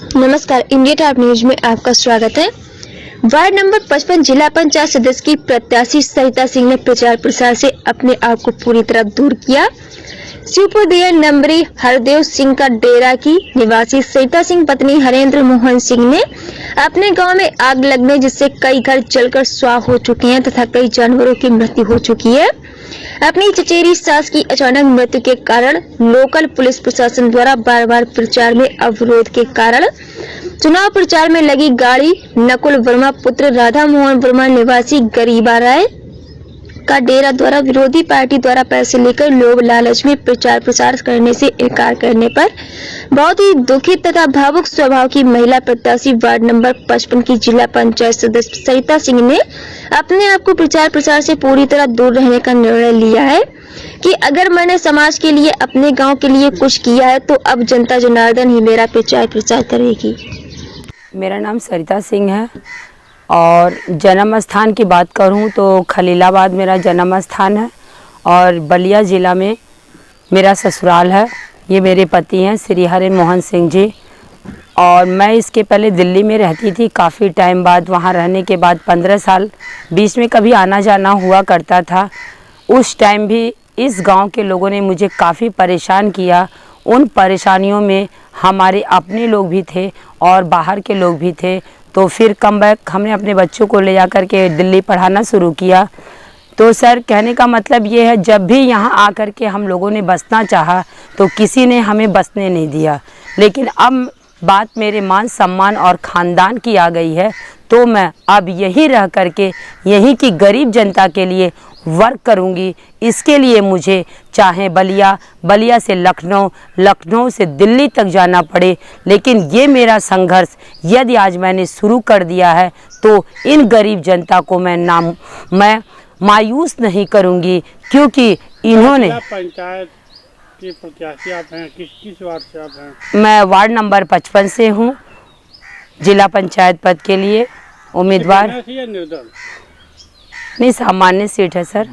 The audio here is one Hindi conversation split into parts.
नमस्कार, इंडिया टॉप न्यूज में आपका स्वागत है। वार्ड नंबर 55 जिला पंचायत सदस्य की प्रत्याशी सरिता सिंह ने प्रचार प्रसार से अपने आप को पूरी तरह दूर किया। शिवपुर दिया नंबरी हरदेव सिंह का डेरा की निवासी सरिता सिंह पत्नी हरेंद्र मोहन सिंह ने अपने गांव में आग लगने जिससे कई घर जलकर स्वाह हो चुके हैं तथा कई जानवरों की मृत्यु हो चुकी है। अपनी चचेरी सास की अचानक मृत्यु के कारण लोकल पुलिस प्रशासन द्वारा बार-बार प्रचार में अवरोध के कारण चुनाव प्रचार में लगी गाड़ी नकुल वर्मा पुत्र राधा मोहन वर्मा निवासी गरीबा राय का डेरा द्वारा विरोधी पार्टी द्वारा पैसे लेकर लोभ लालच में प्रचार प्रसार करने से इनकार करने पर बहुत ही दुखित तथा भावुक स्वभाव की महिला प्रत्याशी वार्ड नंबर 55 की जिला पंचायत सदस्य सरिता सिंह ने अपने आप को प्रचार प्रसार से पूरी तरह दूर रहने का निर्णय लिया है कि अगर मैंने समाज के लिए अपने गांव के लिए कुछ किया है तो अब जनता जनार्दन ही मेरा प्रचार प्रसार करेगी। मेरा नाम सरिता सिंह है और जन्म स्थान की बात करूं तो खलीलाबाद मेरा जन्म स्थान है और बलिया ज़िला में मेरा ससुराल है। ये मेरे पति हैं श्री हरि मोहन सिंह जी और मैं इसके पहले दिल्ली में रहती थी। काफ़ी टाइम बाद वहाँ रहने के बाद 15 साल बीच में कभी आना जाना हुआ करता था। उस टाइम भी इस गांव के लोगों ने मुझे काफ़ी परेशान किया। उन परेशानियों में हमारे अपने लोग भी थे और बाहर के लोग भी थे। तो फिर कम बैक हमने अपने बच्चों को ले जाकर के दिल्ली पढ़ाना शुरू किया। तो सर कहने का मतलब ये है, जब भी यहाँ आकर के हम लोगों ने बसना चाहा तो किसी ने हमें बसने नहीं दिया। लेकिन अब बात मेरे मान सम्मान और ख़ानदान की आ गई है तो मैं अब यहीं रह करके यहीं की गरीब जनता के लिए वर्क करूंगी। इसके लिए मुझे चाहे बलिया से लखनऊ, लखनऊ से दिल्ली तक जाना पड़े, लेकिन ये मेरा संघर्ष यदि आज मैंने शुरू कर दिया है तो इन गरीब जनता को मैं मायूस नहीं करूंगी, क्योंकि इन्होंने पंचायत के प्रत्याशी आप हैं, किस वार्ड से आप हैं? मैं वार्ड नंबर 55 से हूँ, जिला पंचायत पद के लिए उम्मीदवार। निर्दल नहीं, सामान्य सीट है सर।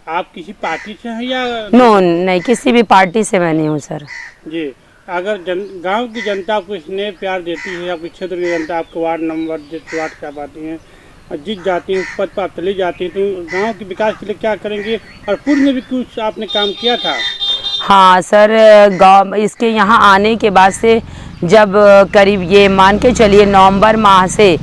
आप किसी पार्टी से हैं या? नो, नहीं, किसी भी पार्टी से मैं नहीं हूँ सर जी। अगर गांव की जनता आपको स्नेह प्यार देती है, आपके क्षेत्र की जनता आपको वार्ड नंबर जिस वार्ड से आप आती हैं और जीत जाती हैं, पद पर चली जाती हैं, तो गांव के विकास के लिए क्या करेंगे? और पूर्व में भी कुछ आपने काम किया था? हाँ सर, गाँव इसके यहाँ आने के बाद से जब करीब ये मान के चलिए नवंबर माह से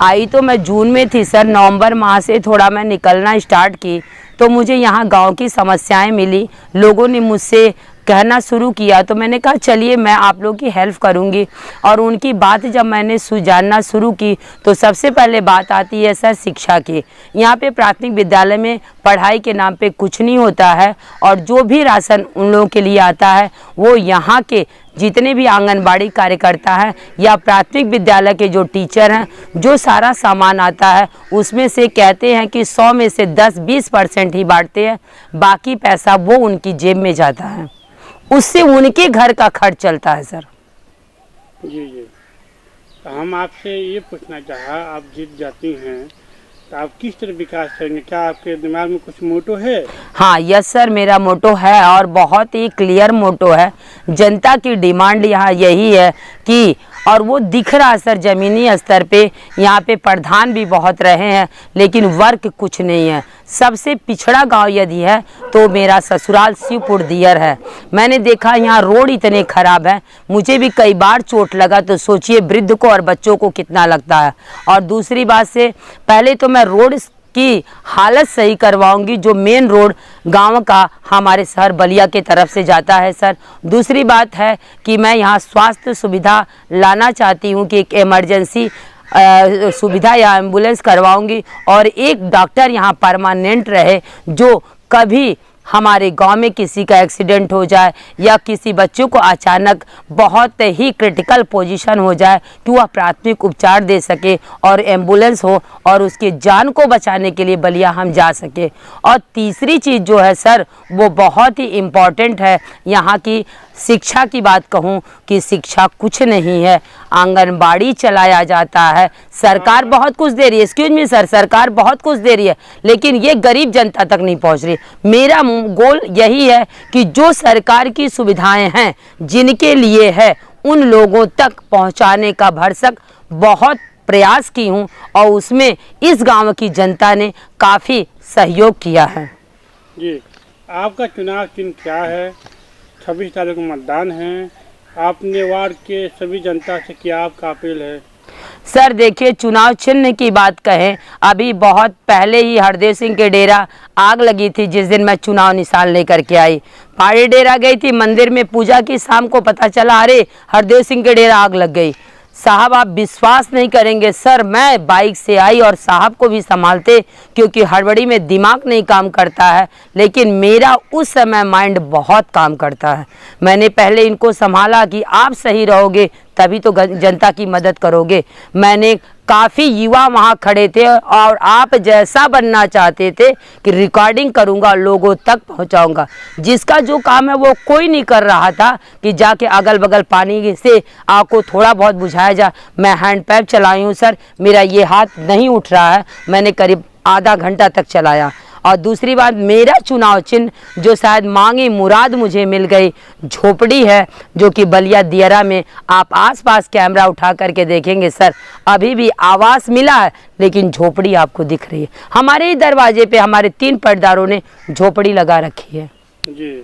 आई तो मैं जून में थी सर। नवंबर माह से थोड़ा मैं निकलना स्टार्ट की तो मुझे यहाँ गांव की समस्याएं मिली। लोगों ने मुझसे कहना शुरू किया तो मैंने कहा चलिए मैं आप लोगों की हेल्प करूँगी। और उनकी बात जब मैंने जानना शुरू की तो सबसे पहले बात आती है सर शिक्षा की। यहाँ पे प्राथमिक विद्यालय में पढ़ाई के नाम पे कुछ नहीं होता है और जो भी राशन उन लोगों के लिए आता है वो यहाँ के जितने भी आंगनबाड़ी कार्यकर्ता हैं या प्राथमिक विद्यालय के जो टीचर हैं, जो सारा सामान आता है उसमें से कहते हैं कि 100 में से 10-20% ही बांटते हैं, बाकी पैसा वो उनकी जेब में जाता है, उससे उनके घर का खर्च चलता है सर। जी जी। तो हम आपसे ये पूछना चाहा, आप जीत जाती हैं तो आप किस तरह विकास करेंगे? क्या आपके दिमाग में कुछ मोटो है? हाँ यस सर, मेरा मोटो है और बहुत ही क्लियर मोटो है। जनता की डिमांड यहाँ यही है कि, और वो दिख रहा है सर ज़मीनी स्तर पे। यहाँ पे प्रधान भी बहुत रहे हैं लेकिन वर्क कुछ नहीं है। सबसे पिछड़ा गांव यदि है तो मेरा ससुराल शिवपुर दियर है। मैंने देखा यहाँ रोड इतने ख़राब हैं, मुझे भी कई बार चोट लगा तो सोचिए वृद्ध को और बच्चों को कितना लगता है। और दूसरी बात से पहले तो मैं रोड की हालत सही करवाऊंगी, जो मेन रोड गांव का हमारे शहर बलिया के तरफ से जाता है सर। दूसरी बात है कि मैं यहाँ स्वास्थ्य सुविधा लाना चाहती हूँ कि एक इमरजेंसी सुविधा या एम्बुलेंस करवाऊंगी और एक डॉक्टर यहाँ परमानेंट रहे, जो कभी हमारे गांव में किसी का एक्सीडेंट हो जाए या किसी बच्चों को अचानक बहुत ही क्रिटिकल पोजीशन हो जाए कि वह प्राथमिक उपचार दे सके और एम्बुलेंस हो और उसके जान को बचाने के लिए बलिया हम जा सके। और तीसरी चीज़ जो है सर वो बहुत ही इम्पॉर्टेंट है, यहाँ की शिक्षा की बात कहूँ कि शिक्षा कुछ नहीं है। आंगनबाड़ी चलाया जाता है, सरकार बहुत कुछ दे रही है, एक्सक्यूज मी सर, सरकार बहुत कुछ दे रही है लेकिन ये गरीब जनता तक नहीं पहुँच रही। मेरा गोल यही है कि जो सरकार की सुविधाएं हैं जिनके लिए है उन लोगों तक पहुंचाने का भरसक बहुत प्रयास की हूं और उसमें इस गांव की जनता ने काफ़ी सहयोग किया है। जी, आपका चुनाव चिन्ह क्या है? 26 तारीख को मतदान है। आपने वार्ड के सभी जनता से क्या आपका अपील है? सर देखिए, चुनाव चिन्ह की बात कहें, अभी बहुत पहले ही हरदेव सिंह के डेरा आग लगी थी। जिस दिन मैं चुनाव निशान लेकर के आई, पहाड़ी डेरा गई थी, मंदिर में पूजा की, शाम को पता चला अरे हरदेव सिंह के डेरा आग लग गई। साहब आप विश्वास नहीं करेंगे सर, मैं बाइक से आई और साहब को भी संभालते क्योंकि हड़बड़ी में दिमाग नहीं काम करता है, लेकिन मेरा उस समय माइंड बहुत काम करता है। मैंने पहले इनको संभाला कि आप सही रहोगे तभी तो जनता की मदद करोगे। मैंने काफ़ी युवा वहाँ खड़े थे और आप जैसा बनना चाहते थे कि रिकॉर्डिंग करूँगा, लोगों तक पहुँचाऊँगा। जिसका जो काम है वो कोई नहीं कर रहा था कि जाके अगल बगल पानी से आपको थोड़ा बहुत बुझाया जा। मैं हैंड पैप चलाई हूँ सर, मेरा ये हाथ नहीं उठ रहा है, मैंने करीब आधा घंटा तक चलाया। और दूसरी बात, मेरा चुनाव चिन्ह जो शायद मांगी मुराद मुझे मिल गई, झोपड़ी है जो कि बलिया दियरा में आप आसपास कैमरा उठा करके देखेंगे सर, अभी भी आवास मिला है लेकिन झोपड़ी आपको दिख रही है। हमारे ही दरवाजे पे हमारे 3 पटदारों ने झोपड़ी लगा रखी है। जी,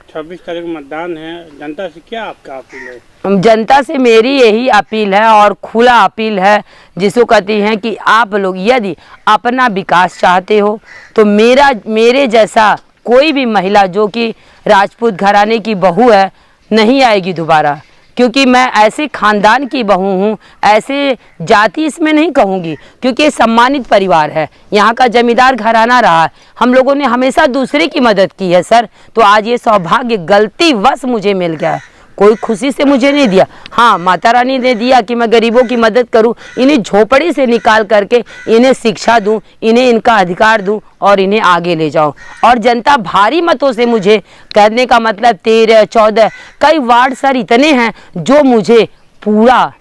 26 तारीख को मतदान है, जनता से क्या आपका अपील है? जनता से मेरी यही अपील है और खुला अपील है, जिसको कहती हैं कि आप लोग यदि अपना विकास चाहते हो तो मेरे जैसा कोई भी महिला जो कि राजपूत घराने की बहू है नहीं आएगी दोबारा, क्योंकि मैं ऐसे खानदान की बहू हूँ, ऐसे जाति इसमें नहीं कहूँगी, क्योंकि ये सम्मानित परिवार है, यहाँ का जमींदार घराना रहा है, हम लोगों ने हमेशा दूसरे की मदद की है सर। तो आज ये सौभाग्य गलतीवश मुझे मिल गया है, कोई खुशी से मुझे नहीं दिया। हाँ, माता रानी ने दिया कि मैं गरीबों की मदद करूं, इन्हें झोपड़ी से निकाल करके इन्हें शिक्षा दूं, इन्हें इनका अधिकार दूं और इन्हें आगे ले जाऊं। और जनता भारी मतों से, मुझे कहने का मतलब 13, 14 कई वार्ड सर इतने हैं जो मुझे पूरा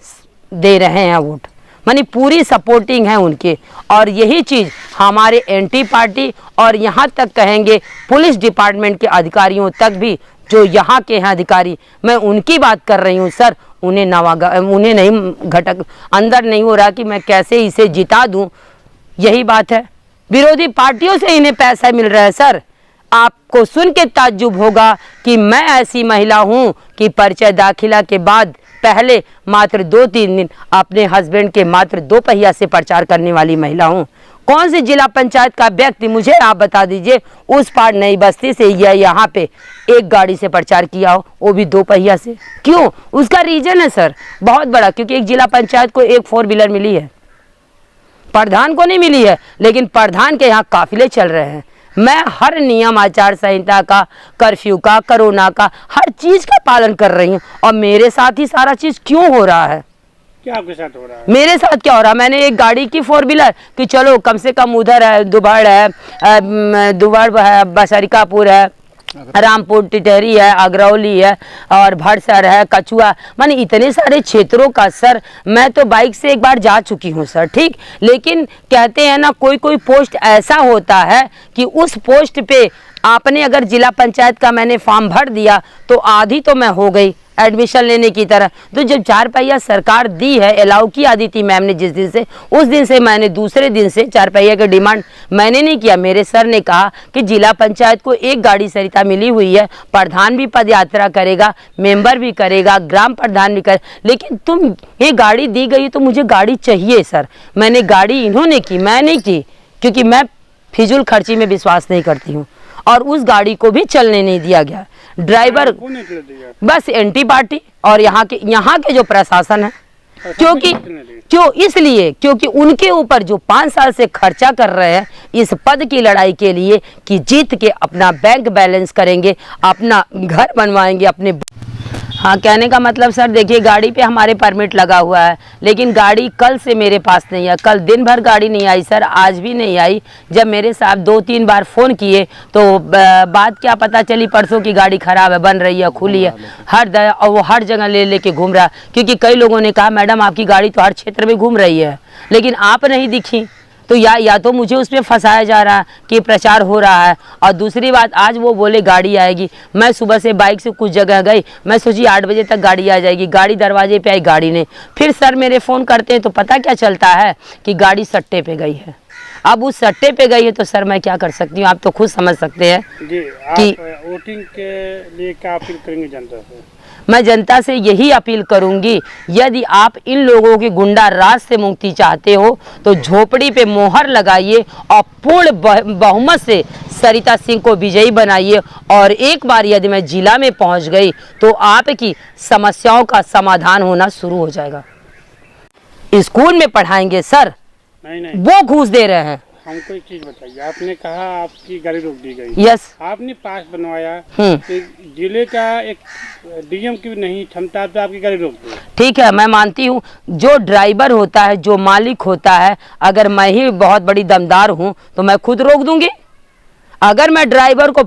दे रहे हैं वोट, मानी पूरी सपोर्टिंग है उनके। और यही चीज़ हमारे एंटी पार्टी और यहाँ तक कहेंगे पुलिस डिपार्टमेंट के अधिकारियों तक भी, जो यहाँ के हैं अधिकारी, मैं उनकी बात कर रही हूँ सर, उन्हें नहीं घटक अंदर नहीं हो रहा कि मैं कैसे इसे जिता दूँ। यही बात है, विरोधी पार्टियों से इन्हें पैसा मिल रहा है सर। आपको सुन के ताज्जुब होगा कि मैं ऐसी महिला हूँ कि परिचय दाखिला के बाद पहले मात्र 2-3 दिन अपने हस्बैंड के मात्र 2 पहिया से प्रचार करने वाली महिला हूँ। कौन से जिला पंचायत का व्यक्ति मुझे आप बता दीजिए उस पार नई बस्ती से या यहाँ पे एक गाड़ी से प्रचार किया हो, वो भी 2 पहिया से? क्यों? उसका रीजन है सर बहुत बड़ा, क्योंकि एक जिला पंचायत को एक 4 व्हीलर मिली है, प्रधान को नहीं मिली है, लेकिन प्रधान के यहाँ काफिले चल रहे हैं। मैं हर नियम आचार संहिता का, कर्फ्यू का, कोरोना का, हर चीज का पालन कर रही हूँ और मेरे साथ ही सारा चीज क्यों हो रहा है? क्या आपके साथ हो रहा है? मेरे साथ क्या हो रहा है? मैंने एक गाड़ी की 4 व्हीलर कि चलो कम से कम उधर है दुबाड़ है, बसरिकापुर है, रामपुर टिटहरी है, अगरौली है और भड़सर है, कछुआ, माने इतने सारे क्षेत्रों का सर मैं तो बाइक से एक बार जा चुकी हूँ सर, ठीक। लेकिन कहते हैं ना कोई पोस्ट ऐसा होता है कि उस पोस्ट पे आपने अगर जिला पंचायत का मैंने फॉर्म भर दिया तो आधी तो मैं हो गई एडमिशन लेने की तरह। तो जब 4 पहिया सरकार दी है, अलाउ की आदिति मैम ने जिस दिन से, उस दिन से मैंने दूसरे दिन से 4 पहिया की डिमांड मैंने नहीं किया। मेरे सर ने कहा कि जिला पंचायत को एक गाड़ी सरिता मिली हुई है, प्रधान भी पद यात्रा करेगा, मेंबर भी करेगा, ग्राम प्रधान भी करे, लेकिन तुम ये गाड़ी दी गई तो मुझे गाड़ी चाहिए सर। मैंने गाड़ी इन्होंने की, मैं नहीं की, क्योंकि मैं फिजूल खर्ची में विश्वास नहीं करती हूँ। और उस गाड़ी को भी चलने नहीं दिया गया। ड्राइवर बस एंटी पार्टी और यहाँ के जो प्रशासन है, क्योंकि उनके ऊपर जो 5 साल से खर्चा कर रहे हैं इस पद की लड़ाई के लिए कि जीत के अपना बैंक बैलेंस करेंगे, अपना घर बनवाएंगे अपने। हाँ, कहने का मतलब सर देखिए गाड़ी पे हमारे परमिट लगा हुआ है, लेकिन गाड़ी कल से मेरे पास नहीं है। कल दिन भर गाड़ी नहीं आई सर, आज भी नहीं आई। जब मेरे साहब 2-3 बार फ़ोन किए तो बात क्या पता चली, परसों की गाड़ी ख़राब है, बन रही है, खुली है, और वो हर जगह लेके घूम रहा है। क्योंकि कई लोगों ने कहा मैडम आपकी गाड़ी तो हर क्षेत्र में घूम रही है लेकिन आप नहीं दिखी। तो या तो मुझे उस पर फंसाया जा रहा है कि प्रचार हो रहा है। और दूसरी बात, आज वो बोले गाड़ी आएगी, मैं सुबह से बाइक से कुछ जगह गई, मैं सोची 8 बजे तक गाड़ी आ जाएगी, गाड़ी दरवाजे पे आई, गाड़ी नहीं। फिर सर मेरे फ़ोन करते हैं तो पता क्या चलता है कि गाड़ी सट्टे पे गई है। अब उस सट्टे पे गई है तो सर मैं क्या कर सकती हूँ, आप तो खुद समझ सकते हैं जी। कि आप वोटिंग के लिए क्या अपील करेंगे जनता से? मैं जनता से यही अपील करूंगी, यदि आप इन लोगों की गुंडा राज से मुक्ति चाहते हो तो झोपड़ी पे मोहर लगाइए और पूर्ण बहुमत से सरिता सिंह को विजयी बनाइए। और एक बार यदि मैं जिला में पहुंच गई तो आपकी समस्याओं का समाधान होना शुरू हो जाएगा। स्कूल में पढ़ाएंगे सर, नहीं वो घूस दे रहे हैं। हमको एक चीज बताइए, आपने कहा आपकी गाड़ी रोक दी गई। यस। आपने पास बनवाया, तो जिले का एक डीएम की भी नहीं क्षमता पे आपकी गाड़ी रोक दी। ठीक है, मैं मानती हूँ, जो ड्राइवर होता है, जो मालिक होता है, अगर मैं ही बहुत बड़ी दमदार हूँ तो मैं खुद रोक दूंगी। अगर मैं ड्राइवर को